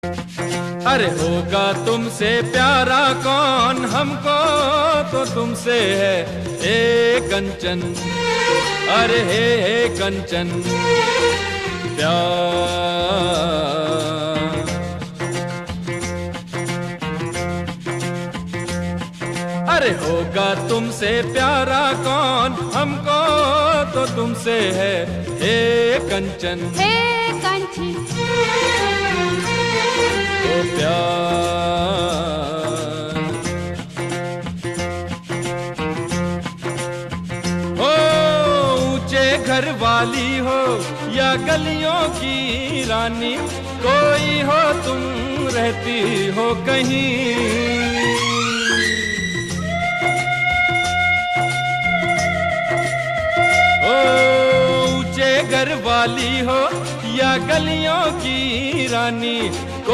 अरे होगा तुमसे प्यारा कौन, हमको तो तुमसे है ए कंचन। अरे हे कंचन प्यार। अरे होगा तुमसे प्यारा कौन, हमको तो तुमसे है हे कंचन। हे कंचन तो प्यार हो, ऊंचे घर वाली हो या गलियों की रानी, कोई हो तुम रहती हो कहीं। ऊंचे घर वाली हो या गलियों की रानी,